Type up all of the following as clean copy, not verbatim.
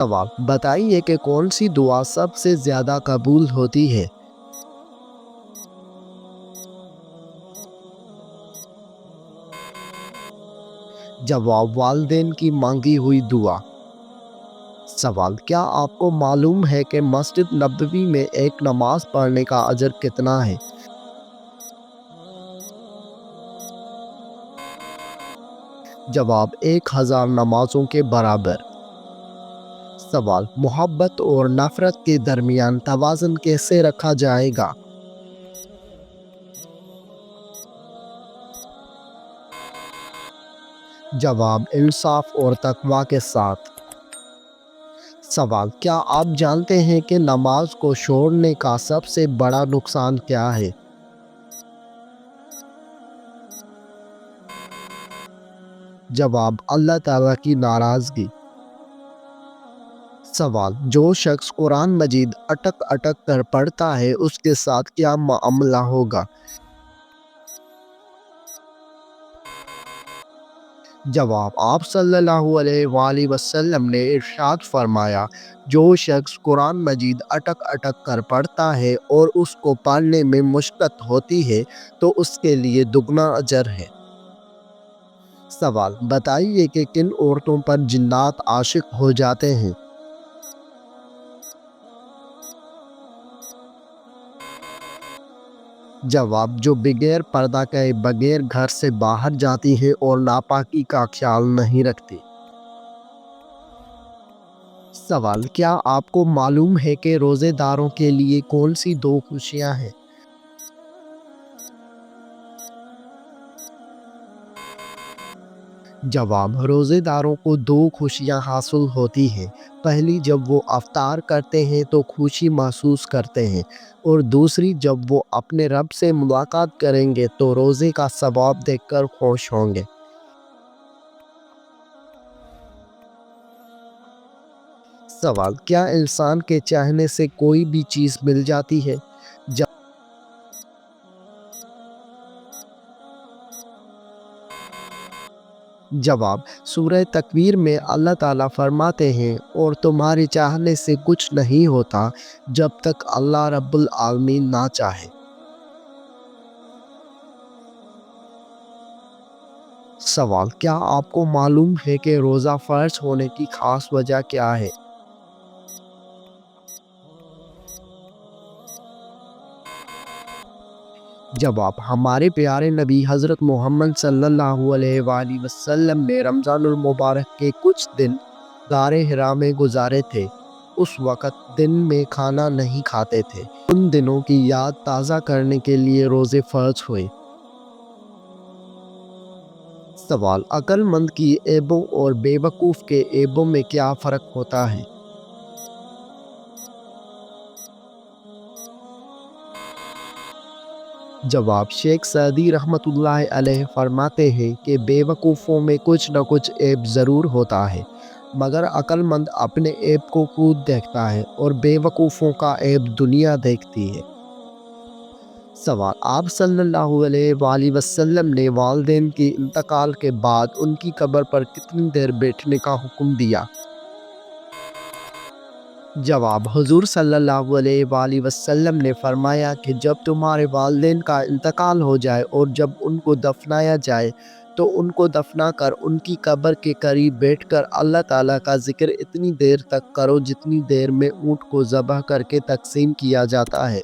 سوال بتائیے کہ کون سی دعا سب سے زیادہ قبول ہوتی ہے؟ جواب والدین کی مانگی ہوئی دعا۔ سوال کیا آپ کو معلوم ہے کہ مسجد نبوی میں ایک نماز پڑھنے کا اجر کتنا ہے؟ جواب 1000 نمازوں کے برابر۔ سوال محبت اور نفرت کے درمیان توازن کیسے رکھا جائے گا؟ جواب انصاف اور تقوی کے ساتھ۔ سوال کیا آپ جانتے ہیں کہ نماز کو چھوڑنے کا سب سے بڑا نقصان کیا ہے؟ جواب اللہ تعالیٰ کی ناراضگی۔ سوال جو شخص قرآن مجید اٹک اٹک کر پڑھتا ہے اس کے ساتھ کیا معاملہ ہوگا؟ جواب آپ صلی اللہ علیہ وآلہ وسلم نے ارشاد فرمایا جو شخص قرآن مجید اٹک اٹک کر پڑھتا ہے اور اس کو پڑھنے میں مشقت ہوتی ہے تو اس کے لیے دگنا اجر ہے۔ سوال بتائیے کہ کن عورتوں پر جنات عاشق ہو جاتے ہیں؟ جواب جو بغیر پردہ کے بغیر گھر سے باہر جاتی ہیں اور ناپاکی کا خیال نہیں رکھتی۔ سوال کیا آپ کو معلوم ہے کہ روزے داروں کے لیے کون سی 2 خوشیاں ہیں؟ جواب روزے داروں کو 2 خوشیاں حاصل ہوتی ہیں۔ پہلی جب وہ افطار کرتے ہیں تو خوشی محسوس کرتے ہیں، اور دوسری جب وہ اپنے رب سے ملاقات کریں گے تو روزے کا ثواب دیکھ کر خوش ہوں گے۔ سوال کیا انسان کے چاہنے سے کوئی بھی چیز مل جاتی ہے؟ جواب سورہ تکویر میں اللہ تعالیٰ فرماتے ہیں اور تمہارے چاہنے سے کچھ نہیں ہوتا جب تک اللہ رب العالمین نہ چاہے۔ سوال کیا آپ کو معلوم ہے کہ روزہ فرض ہونے کی خاص وجہ کیا ہے؟ جواب ہمارے پیارے نبی حضرت محمد صلی اللہ علیہ وآلہ وسلم نے رمضان المبارک کے کچھ دن غار حرا میں گزارے تھے۔ اس وقت دن میں کھانا نہیں کھاتے تھے۔ ان دنوں کی یاد تازہ کرنے کے لیے روزے فرض ہوئے۔ سوال عقل مند کی عیبوں اور بے وقوف کے عیبوں میں کیا فرق ہوتا ہے؟ جواب شیخ سعدی رحمۃ اللہ علیہ فرماتے ہیں کہ بے وقوفوں میں کچھ نہ کچھ عیب ضرور ہوتا ہے، مگر عقل مند اپنے عیب کو خود دیکھتا ہے اور بے وقوفوں کا عیب دنیا دیکھتی ہے۔ سوال آپ صلی اللہ علیہ وآلہ وسلم نے والدین کے انتقال کے بعد ان کی قبر پر کتنی دیر بیٹھنے کا حکم دیا؟ جواب حضور صلی اللہ علیہ وآلہ وسلم نے فرمایا کہ جب تمہارے والدین کا انتقال ہو جائے اور جب ان کو دفنایا جائے تو ان کو دفنا کر ان کی قبر کے قریب بیٹھ کر اللہ تعالیٰ کا ذکر اتنی دیر تک کرو جتنی دیر میں اونٹ کو ذبح کر کے تقسیم کیا جاتا ہے،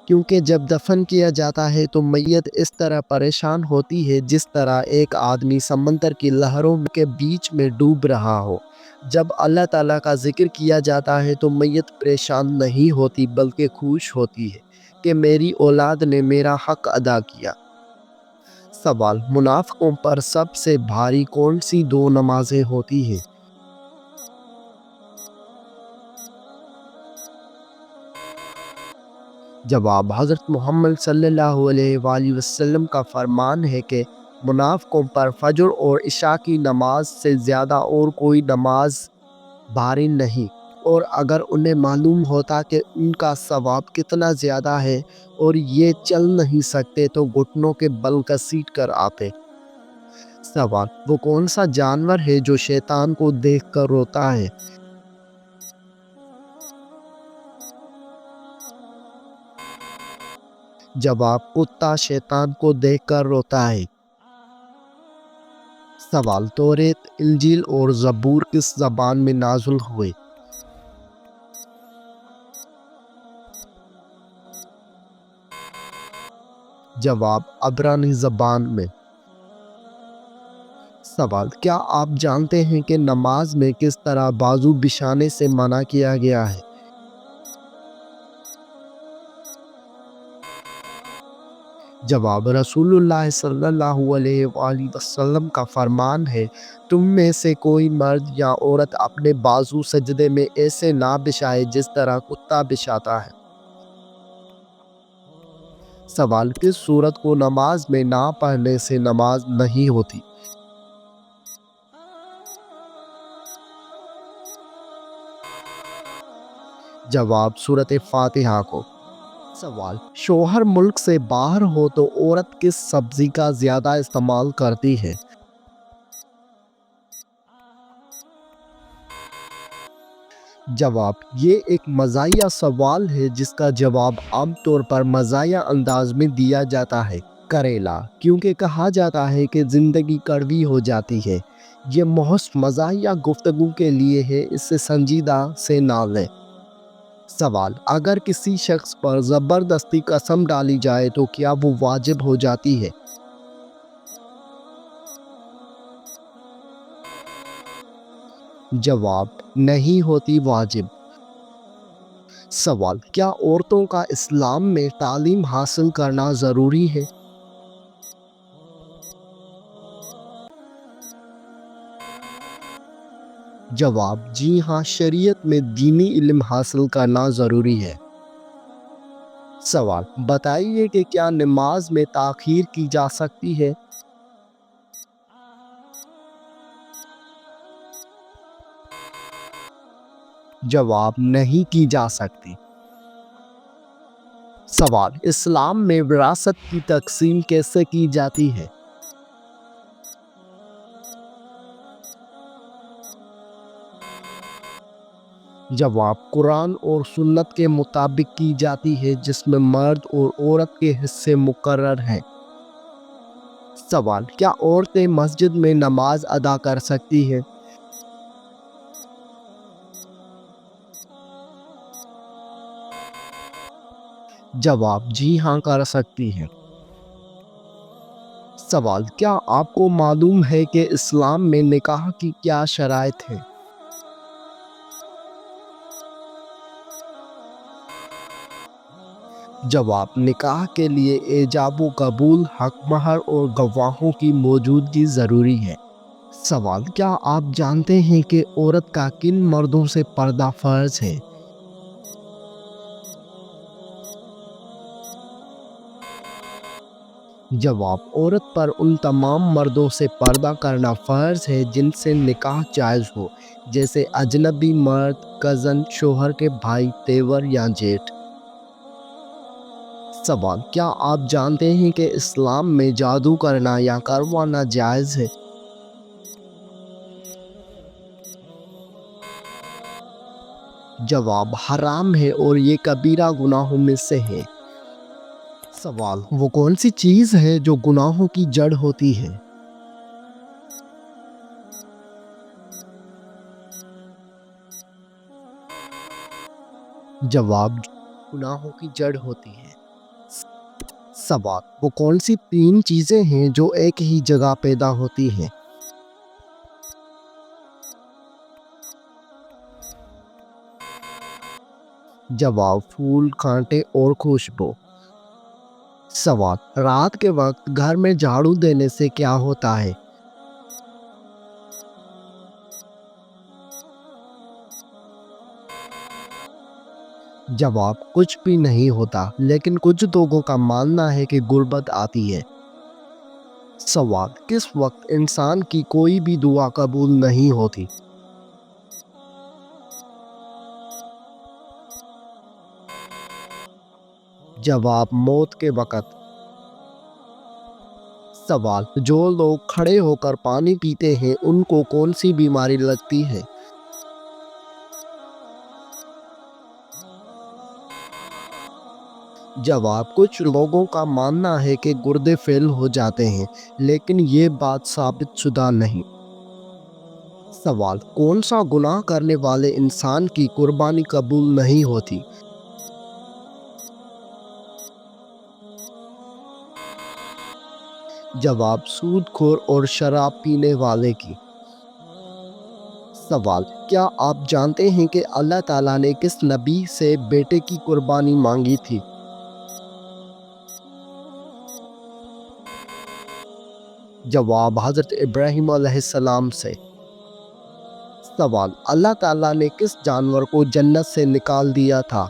کیونکہ جب دفن کیا جاتا ہے تو میت اس طرح پریشان ہوتی ہے جس طرح ایک آدمی سمندر کی لہروں کے بیچ میں ڈوب رہا ہو۔ جب اللہ تعالیٰ کا ذکر کیا جاتا ہے تو میت پریشان نہیں ہوتی بلکہ خوش ہوتی ہے کہ میری اولاد نے میرا حق ادا کیا۔ سوال منافقوں پر سب سے بھاری کون سی 2 نمازیں ہوتی ہیں؟ جواب حضرت محمد صلی اللہ علیہ وآلہ وسلم کا فرمان ہے کہ منافقوں پر فجر اور عشاء کی نماز سے زیادہ اور کوئی نماز بھاری نہیں، اور اگر انہیں معلوم ہوتا کہ ان کا ثواب کتنا زیادہ ہے اور یہ چل نہیں سکتے تو گھٹنوں کے بل گھسیٹ کر آتے۔ سوال وہ کون سا جانور ہے جو شیطان کو دیکھ کر روتا ہے؟ جواب: کتا شیطان کو دیکھ کر روتا ہے۔ سوال: توریت، انجیل اور زبور کس زبان میں نازل ہوئے؟ جواب: عبرانی زبان میں۔ سوال: کیا آپ جانتے ہیں کہ نماز میں کس طرح بازو بچھانے سے منع کیا گیا ہے؟ جواب: رسول اللہ صلی اللہ علیہ وآلہ وسلم کا فرمان ہے، تم میں سے کوئی مرد یا عورت اپنے بازو سجدے میں ایسے نہ بچھائے جس طرح کتا بچھاتا ہے۔ سوال: کس سورت کو نماز میں نہ پڑھنے سے نماز نہیں ہوتی؟ جواب: سورۃ فاتحہ کو۔ سوال: شوہر ملک سے باہر ہو تو عورت کس سبزی کا زیادہ استعمال کرتی ہے؟ جواب: یہ ایک مزاحیہ سوال ہے جس کا جواب عام طور پر مزاحیہ انداز میں دیا جاتا ہے۔ کریلا، کیونکہ کہا جاتا ہے کہ زندگی کڑوی ہو جاتی ہے۔ یہ محض مزاحیہ گفتگو کے لیے ہے، اسے سنجیدہ سے نہ لیں۔ سوال: اگر کسی شخص پر زبردستی قسم ڈالی جائے تو کیا وہ واجب ہو جاتی ہے؟ جواب: نہیں ہوتی واجب۔ سوال: کیا عورتوں کا اسلام میں تعلیم حاصل کرنا ضروری ہے؟ جواب: جی ہاں، شریعت میں دینی علم حاصل کرنا ضروری ہے۔ سوال: بتائیے کہ کیا نماز میں تاخیر کی جا سکتی ہے؟ جواب: نہیں کی جا سکتی۔ سوال: اسلام میں وراثت کی تقسیم کیسے کی جاتی ہے؟ جواب: قرآن اور سنت کے مطابق کی جاتی ہے، جس میں مرد اور عورت کے حصے مقرر ہیں۔ سوال: کیا عورتیں مسجد میں نماز ادا کر سکتی ہیں؟ جواب: جی ہاں، کر سکتی ہیں۔ سوال: کیا آپ کو معلوم ہے کہ اسلام میں نکاح کی کیا شرائط ہیں؟ جواب: نکاح کے لیے ایجاب و قبول، حق مہر اور گواہوں کی موجودگی ضروری ہے۔ سوال: کیا آپ جانتے ہیں کہ عورت کا کن مردوں سے پردہ فرض ہے؟ جواب: عورت پر ان تمام مردوں سے پردہ کرنا فرض ہے جن سے نکاح جائز ہو، جیسے اجنبی مرد، کزن، شوہر کے بھائی، دیور یا جیٹھ۔ سوال: کیا آپ جانتے ہیں کہ اسلام میں جادو کرنا یا کروانا جائز ہے؟ جواب: حرام ہے اور یہ کبیرہ گناہوں میں سے ہے۔ سوال: وہ کون سی چیز ہے جو گناہوں کی جڑ ہوتی ہے؟ جواب: گناہوں کی جڑ ہوتی ہے۔ سوال: وہ کون سی تین چیزیں ہیں جو ایک ہی جگہ پیدا ہوتی ہیں؟ جواب: پھول، کانٹے اور خوشبو۔ سوال: رات کے وقت گھر میں جھاڑو دینے سے کیا ہوتا ہے؟ جواب: کچھ بھی نہیں ہوتا، لیکن کچھ لوگوں کا ماننا ہے کہ غربت آتی ہے۔ سوال: کس وقت انسان کی کوئی بھی دعا قبول نہیں ہوتی؟ جواب: موت کے وقت۔ سوال: جو لوگ کھڑے ہو کر پانی پیتے ہیں ان کو کون سی بیماری لگتی ہے؟ جواب: کچھ لوگوں کا ماننا ہے کہ گردے فیل ہو جاتے ہیں، لیکن یہ بات ثابت شدہ نہیں۔ سوال: کون سا گناہ کرنے والے انسان کی قربانی قبول نہیں ہوتی؟ جواب: سود خور اور شراب پینے والے کی۔ سوال: کیا آپ جانتے ہیں کہ اللہ تعالیٰ نے کس نبی سے بیٹے کی قربانی مانگی تھی؟ جواب: حضرت ابراہیم علیہ السلام سے۔ سوال: اللہ تعالیٰ نے کس جانور کو جنت سے نکال دیا تھا؟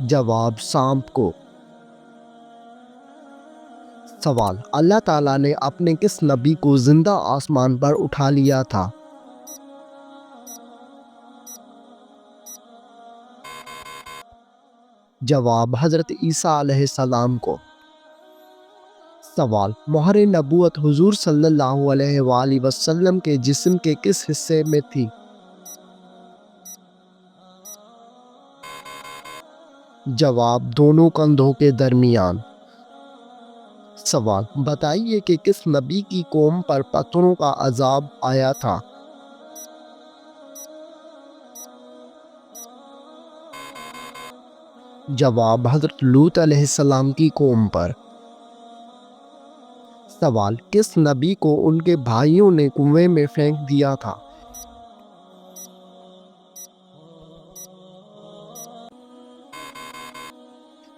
جواب: سانپ کو۔ سوال: اللہ تعالیٰ نے اپنے کس نبی کو زندہ آسمان پر اٹھا لیا تھا؟ جواب: حضرت عیسیٰ علیہ السلام کو۔ سوال: مہر نبوت حضور صلی اللہ علیہ وآلہ وسلم کے جسم کے کس حصے میں تھی؟ جواب: دونوں کندھوں کے درمیان۔ سوال: بتائیے کہ کس نبی کی قوم پر پتھروں کا عذاب آیا تھا؟ جواب: حضرت لوط علیہ السلام کی قوم پر۔ سوال: کس نبی کو ان کے بھائیوں نے کنویں میں پھینک دیا تھا؟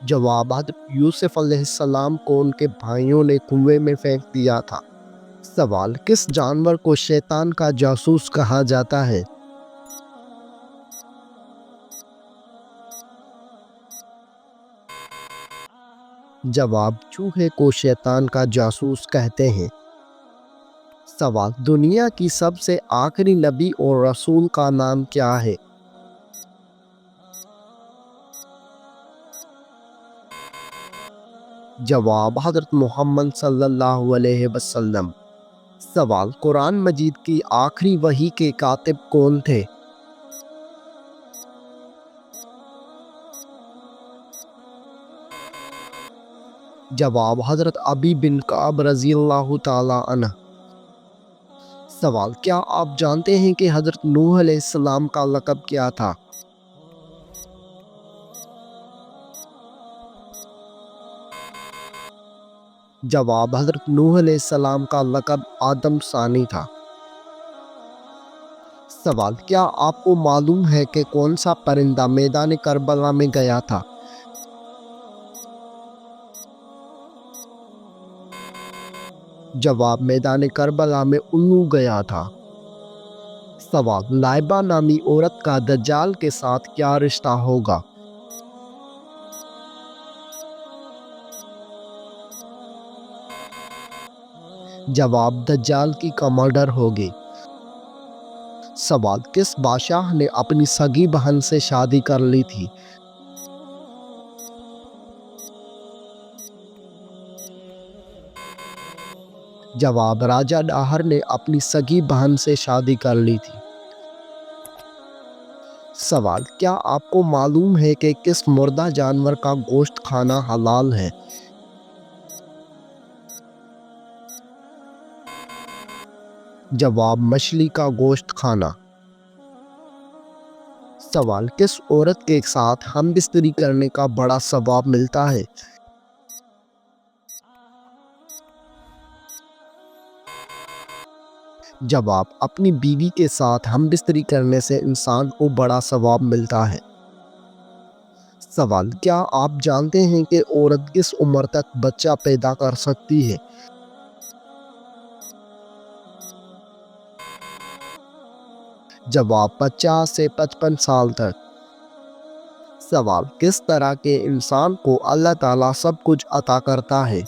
جواب: حضرت یوسف علیہ السلام کو ان کے بھائیوں نے کنویں میں پھینک دیا تھا۔ سوال: کس جانور کو شیطان کا جاسوس کہا جاتا ہے؟ جواب: چوہے کو شیطان کا جاسوس کہتے ہیں۔ سوال: دنیا کی سب سے آخری نبی اور رسول کا نام کیا ہے؟ جواب: حضرت محمد صلی اللہ علیہ وسلم۔ سوال: قرآن مجید کی آخری وحی کے کاتب کون تھے؟ جواب: حضرت ابی بن کعب رضی اللہ تعالی عنہ۔ سوال: کیا آپ جانتے ہیں کہ حضرت نوح علیہ السلام کا لقب کیا تھا؟ جواب: حضرت نوح علیہ السلام کا لقب آدم ثانی تھا۔ سوال: کیا آپ کو معلوم ہے کہ کون سا پرندہ میدان کربلا میں گیا تھا؟ جواب: میدان کربلا میں الو گیا تھا۔ سوال: لائبہ نامی عورت کا دجال کے ساتھ کیا رشتہ ہوگا؟ جواب: دجال کی کمانڈر ہوگی۔ سوال: کس بادشاہ نے اپنی سگی بہن سے شادی کر لی تھی؟ جواب: راجہ ڈاہر نے اپنی سگی بہن سے شادی کر لی تھی۔ سوال: کیا آپ کو معلوم ہے کہ کس مردہ جانور کا گوشت کھانا حلال ہے؟ جواب: مچھلی کا گوشت کھانا۔ سوال: کس عورت کے ساتھ ہم بستری کرنے کا بڑا ثواب ملتا ہے؟ جواب: اپنی بیوی کے ساتھ ہم بستری کرنے سے انسان کو بڑا ثواب ملتا ہے۔ سوال: کیا آپ جانتے ہیں کہ عورت کس عمر تک بچہ پیدا کر سکتی ہے؟ جواب: 50 سے 55 سال تک۔ سوال: کس طرح کے انسان کو اللہ تعالیٰ سب کچھ عطا کرتا ہے؟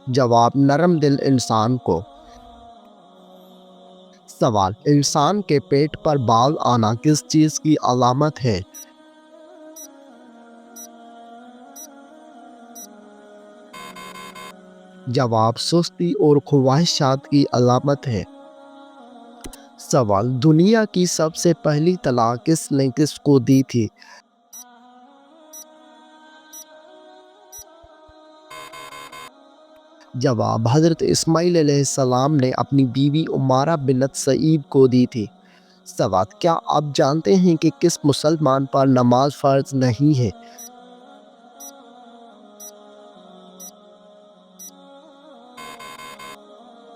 جواب: نرم دل انسان کو۔ سوال: انسان کے پیٹ پر بال آنا کس چیز کی علامت ہے؟ جواب سستی اور خواہشات کی علامت ہے۔ سوال دنیا کی سب سے پہلی طلاق کس نے کس کو دی تھی؟ جواب حضرت اسماعیل علیہ السلام نے اپنی بیوی عمارہ بنت سعید کو دی تھی۔ سوال کیا آپ جانتے ہیں کہ کس مسلمان پر نماز فرض نہیں ہے؟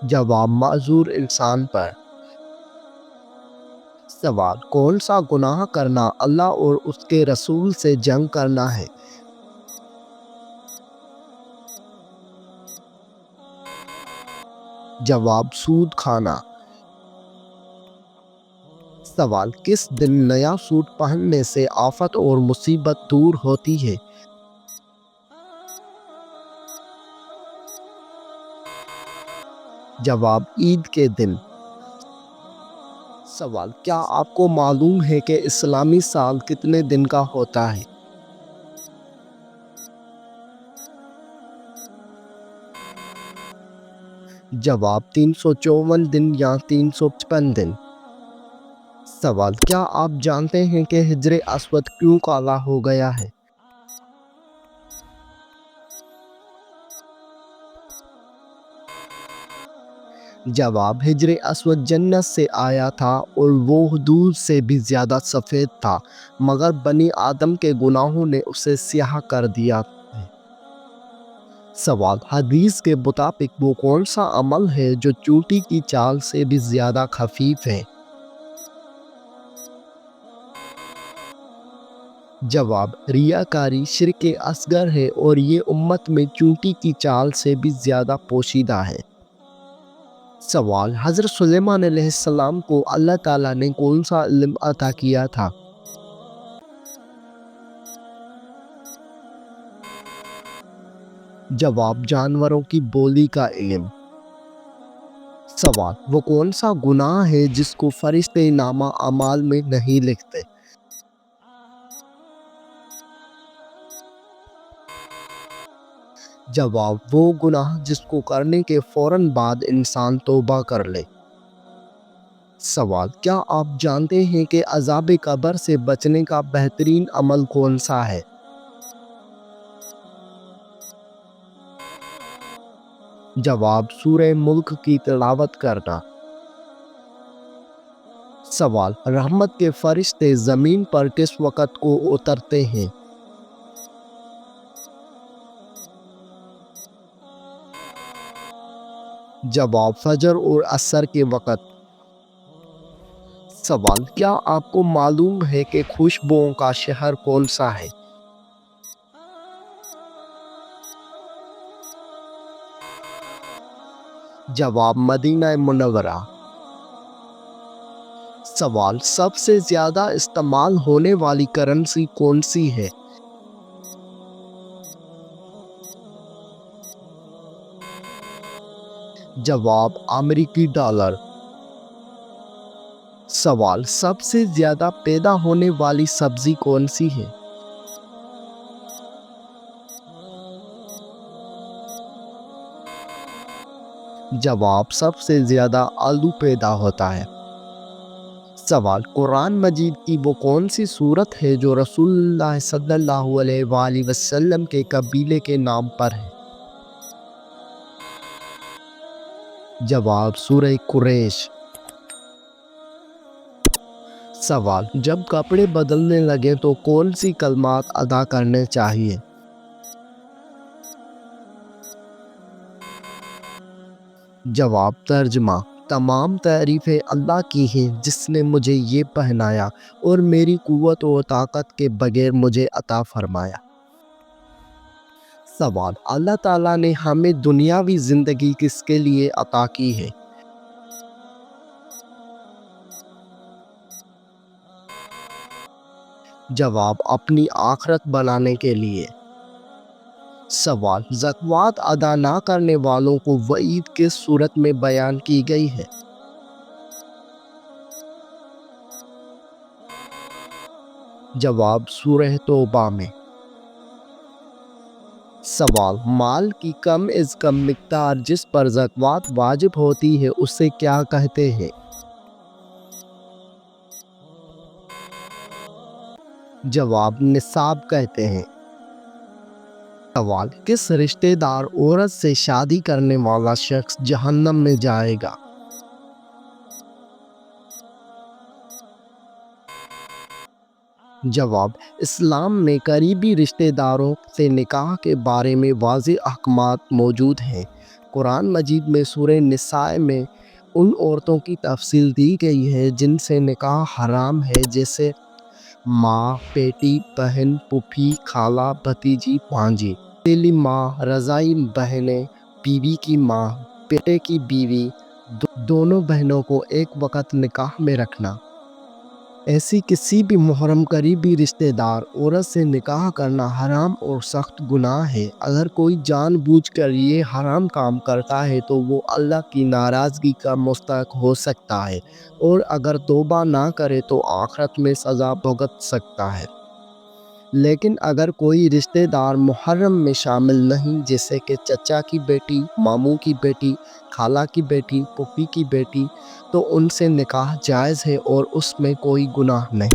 جواب معذور انسان پر۔ سوال کون سا گناہ کرنا اللہ اور اس کے رسول سے جنگ کرنا ہے؟ جواب سود کھانا۔ سوال کس دن نیا سوٹ پہننے سے آفت اور مصیبت دور ہوتی ہے؟ جواب عید کے دن۔ سوال کیا آپ کو معلوم ہے کہ اسلامی سال کتنے دن کا ہوتا ہے؟ جواب 354 دن یا 355 دن۔ سوال کیا آپ جانتے ہیں کہ حجر اسود کیوں کالا ہو گیا ہے؟ جواب حجر اسود جنت سے آیا تھا اور وہ دودھ سے بھی زیادہ سفید تھا، مگر بنی آدم کے گناہوں نے اسے سیاہ کر دیا ہے۔ سوال حدیث کے مطابق وہ کون سا عمل ہے جو چونٹی کی چال سے بھی زیادہ خفیف ہے؟ جواب ریاکاری شرک اصغر ہے اور یہ امت میں چونٹی کی چال سے بھی زیادہ پوشیدہ ہے۔ سوال حضرت سلیمان علیہ السلام کو اللہ تعالیٰ نے کون سا علم عطا کیا تھا؟ جواب جانوروں کی بولی کا علم۔ سوال وہ کون سا گناہ ہے جس کو فرشتے نامہ اعمال میں نہیں لکھتے؟ جواب وہ گناہ جس کو کرنے کے فوراً بعد انسان توبہ کر لے۔ سوال کیا آپ جانتے ہیں کہ عذاب قبر سے بچنے کا بہترین عمل کون سا ہے؟ جواب سورہ ملک کی تلاوت کرنا۔ سوال رحمت کے فرشتے زمین پر کس وقت کو اترتے ہیں؟ جواب فجر اور عصر کے وقت۔ سوال کیا آپ کو معلوم ہے کہ خوشبوؤں کا شہر کون سا ہے؟ جواب مدینہ منورہ۔ سوال سب سے زیادہ استعمال ہونے والی کرنسی کون سی ہے؟ جواب امریکی ڈالر۔ سوال سب سے زیادہ پیدا ہونے والی سبزی کون سی ہے؟ جواب سب سے زیادہ آلو پیدا ہوتا ہے۔ سوال قرآن مجید کی وہ کون سی سورت ہے جو رسول اللہ صلی اللہ علیہ وآلہ وسلم کے قبیلے کے نام پر ہے؟ جواب سورہ قریش۔ سوال جب کپڑے بدلنے لگے تو کون سی کلمات ادا کرنے چاہیے؟ جواب ترجمہ تمام تعریفیں اللہ کی ہیں جس نے مجھے یہ پہنایا اور میری قوت و طاقت کے بغیر مجھے عطا فرمایا۔ سوال اللہ تعالیٰ نے ہمیں دنیاوی زندگی کس کے لیے عطا کی ہے؟ جواب اپنی آخرت بنانے کے لیے۔ سوال زکوٰۃ ادا نہ کرنے والوں کو وعید کس صورت میں بیان کی گئی ہے؟ جواب سورہ توبہ میں۔ سوال: مال کی کم از کم مقدار جس پر زکوٰۃ واجب ہوتی ہے اسے کیا کہتے ہیں؟ جواب: نصاب کہتے ہیں۔ سوال: کس رشتہ دار عورت سے شادی کرنے والا شخص جہنم میں جائے گا؟ جواب: اسلام میں قریبی رشتہ داروں سے نکاح کے بارے میں واضح احکامات موجود ہیں۔ قرآن مجید میں سورہ نساء میں ان عورتوں کی تفصیل دی گئی ہے جن سے نکاح حرام ہے، جیسے ماں، بیٹی، بہن، پھوپھی، خالہ، بھتیجی، بھانجی، سوتیلی ماں، رضاعی بہنیں، بیوی کی ماں، بیٹے کی بیوی، دونوں بہنوں کو ایک وقت نکاح میں رکھنا۔ ایسی کسی بھی محرم قریبی رشتہ دار عورت سے نکاح کرنا حرام اور سخت گناہ ہے۔ اگر کوئی جان بوجھ کر یہ حرام کام کرتا ہے تو وہ اللہ کی ناراضگی کا مستحق ہو سکتا ہے، اور اگر توبہ نہ کرے تو آخرت میں سزا بھگت سکتا ہے۔ لیکن اگر کوئی رشتہ دار محرم میں شامل نہیں، جیسے کہ چچا کی بیٹی، ماموں کی بیٹی، خالہ کی بیٹی، پھوپھی کی بیٹی، تو ان سے نکاح جائز ہے اور اس میں کوئی گناہ نہیں۔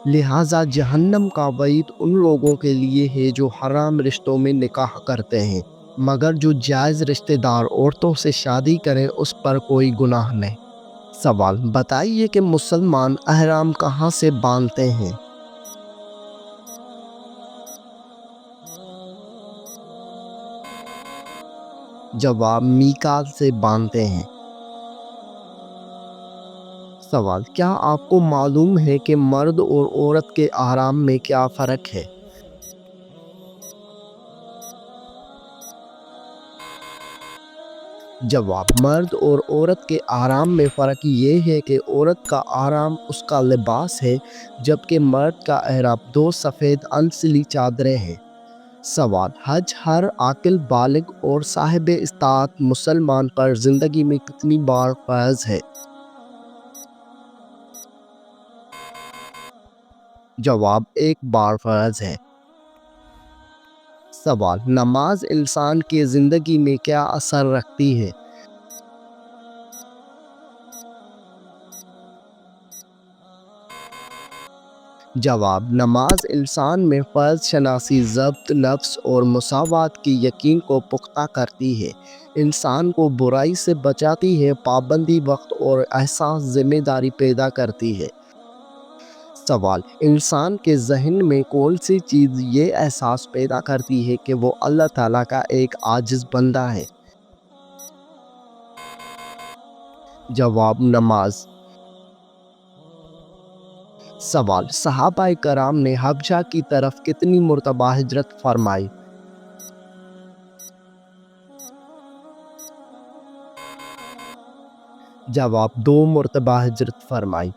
لہٰذا جہنم کا وعید ان لوگوں کے لیے ہے جو حرام رشتوں میں نکاح کرتے ہیں، مگر جو جائز رشتہ دار عورتوں سے شادی کریں اس پر کوئی گناہ نہیں۔ سوال: بتائیے کہ مسلمان احرام کہاں سے باندھتے ہیں؟ جواب: میقات سے باندھتے ہیں۔ سوال: کیا آپ کو معلوم ہے کہ مرد اور عورت کے احرام میں کیا فرق ہے؟ جواب: مرد اور عورت کے احرام میں فرق یہ ہے کہ عورت کا احرام اس کا لباس ہے، جبکہ مرد کا احرام دو سفید انسلی چادریں ہیں۔ سوال: حج ہر عاقل بالغ اور صاحب استطاعت مسلمان پر زندگی میں کتنی بار فرض ہے؟ جواب: ایک بار فرض ہے۔ سوال: نماز انسان کی زندگی میں کیا اثر رکھتی ہے؟ جواب: نماز انسان میں فرض شناسی، ضبط نفس اور مساوات کی یقین کو پختہ کرتی ہے، انسان کو برائی سے بچاتی ہے، پابندی وقت اور احساس ذمہ داری پیدا کرتی ہے۔ سوال: انسان کے ذہن میں کون سی چیز یہ احساس پیدا کرتی ہے کہ وہ اللہ تعالیٰ کا ایک عاجز بندہ ہے؟ جواب: نماز۔ سوال: صحابہ کرام نے حبشہ کی طرف کتنی مرتبہ ہجرت فرمائی؟ جواب: 2 مرتبہ ہجرت فرمائی۔